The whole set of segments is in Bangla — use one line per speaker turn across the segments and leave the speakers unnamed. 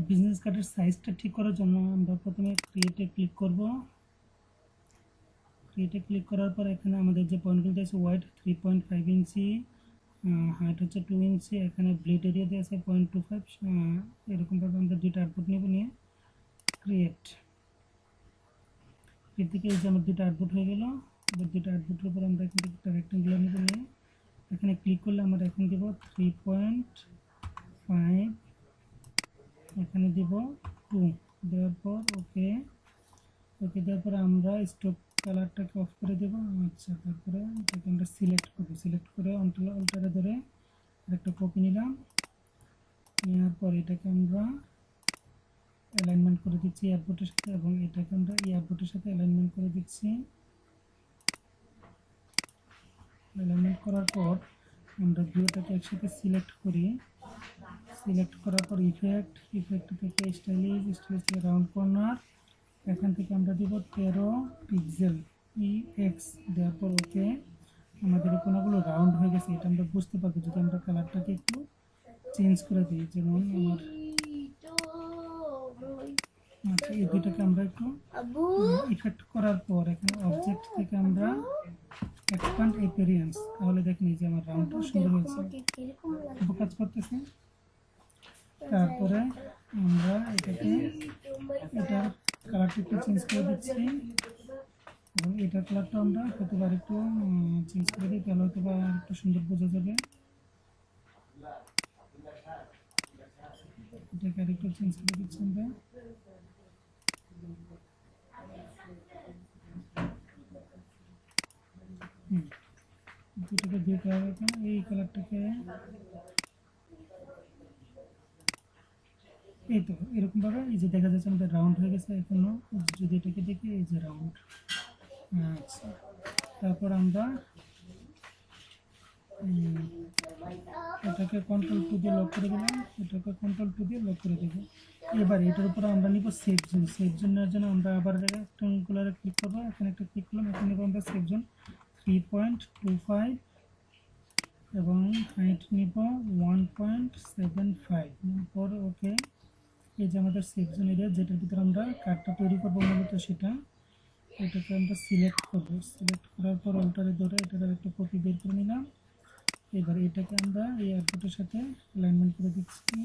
বিজনেস কার্ডের সাইজটা ঠিক করার জন্য আমরা প্রথমে ক্রিয়েটে ক্লিক করব। ক্রিয়েটে ক্লিক করার পর এখানে আমাদের যে পয়েন্টগুলো আছে ওয়াইড 3.5 ইঞ্চি, হাইট হচ্ছে 2 ইঞ্চি, এখানে ব্লেড এরিয়া দিয়ে আছে 0.25, এরকমভাবে আমরা দুইটা আউটপুট নেব, নিয়ে ক্রিয়েট থেকে এই যে আমার দুইটা আউটপুট হয়ে গেল। এবার দুইটা আউটপুটের উপর আমরা এখানে একটা রেক্টেঙ্গুলার নেব, নিয়ে এখানে ক্লিক করলে আমরা এখন দেব 3.5, এখানে দেব 2, দেওয়ার পর ওকে দেওয়ার পরে আমরা স্টপ কালারটাকে অফ করে দেব। আচ্ছা, তারপরে এটাকে আমরা সিলেক্ট করে অল্টারে ধরে একটা কপি নিলাম, নেওয়ার পর এটাকে আমরা অ্যালাইনমেন্ট করে দিচ্ছি এয়ারপোর্টের সাথে, এবং এটাকে আমরা এয়ারপোর্টের সাথে অ্যালাইনমেন্ট করে দিচ্ছি। অ্যালাইনমেন্ট করার পর আমরা ভিউটাকে একসাথে সিলেক্ট করি। সিলেক্ট করার পর ইফেক্ট থেকে স্টাইলিশ থেকে রাউন্ড কর্নার, এখান থেকে আমরা দিব 13 পিক্সেল EX, দেওয়ার পর ওকে। আমাদের এই কোণাগুলো রাউন্ড হয়ে গেছে, এটা আমরা বুঝতে পারবো যদি আমরা কালারটাকে একটু চেঞ্জ করে দিই। যেমন আমার আচ্ছা, এই দুইটাকে আমরা একটু ইফেক্ট করার পর এখানে অবজেক্ট থেকে আমরা এক্সপ্যান্ড অ্যাপিয়ারেন্স, তাহলে দেখেন এই যে আমার রাউন্ডটা সুন্দর হয়েছে, কাজ করতেছে। তারপরে আমরা এটার কালারটা একটু চেঞ্জ করে দিচ্ছি, এবং এটার কালারটা আমরা হয়তো বা একটু চেঞ্জ করে দিই, তাহলে হয়তো বা একটু সুন্দর বোঝা যাবে। এটাকে আর একটু চেঞ্জ করে দিচ্ছি আমরা। দুটোকে দুই কালার, এই কালারটাকে এই তো এরকমভাবে এই যে দেখা যাচ্ছে আমাদের রাউন্ড হয়ে গেছে। এখনো যদি এটাকে দেখি এই যে রাউন্ড। আচ্ছা, তারপর আমরা এটাকে Ctrl+2 দিয়ে লক করে দিলাম, এটাকে Ctrl+2 দিয়ে লক করে দেবো। এবার এটার উপরে আমরা নিব সেভ জোন। সেভ জোনের জন্য আমরা আবার রেক্টেঙ্গুলারে ক্লিক করবো, এখানে একটা ক্লিক করলাম, এখানে নিব আমরা সেভ জোন 3.25 এবং হাইট নিব 1.75, পর ওকে। এই যে আমাদের সেভ জোন এরিয়া, যেটার ভিতরে আমরা কার্ডটা তৈরি করবো মূলত সেটা, এটাকে আমরা সিলেক্ট করব। সিলেক্ট করার পর অল্টারে ধরে এটার একটা কপি বের করে নিলাম। এবার এটাকে আমরা এই এয়ারপোর্টের সাথে অ্যালাইনমেন্ট করে দিচ্ছি,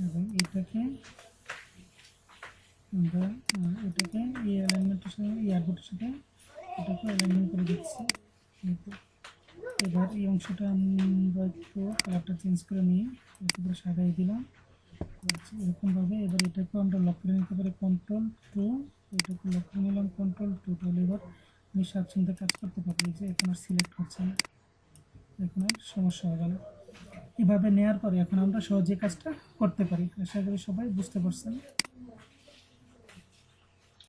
এবং এটাকে আমরা এই অ্যালাইনমেন্টের সাথে এয়ারপোর্টের সাথে এটাকে অ্যালাইনমেন্ট করে দিচ্ছি। এবার এই অংশটা আমরা একটু কালারটা চেঞ্জ করে নিই, একেবারে সাদাই দিলাম। এরকমভাবে এবার এটাকেও আমরা লক করে নিতে পারি Ctrl+2, এটাকে লক করে নিলাম Ctrl+2, তাহলে এবার আমি স্বাচ্ছন্দ্যে কাজ করতে পারি। যে এখন আর সিলেক্ট হচ্ছে না, এখন আর সমস্যা হবে না। এভাবে নেওয়ার পরে এখন আমরা সহজে কাজটা করতে পারি। আশা করি সবাই বুঝতে পারছেন।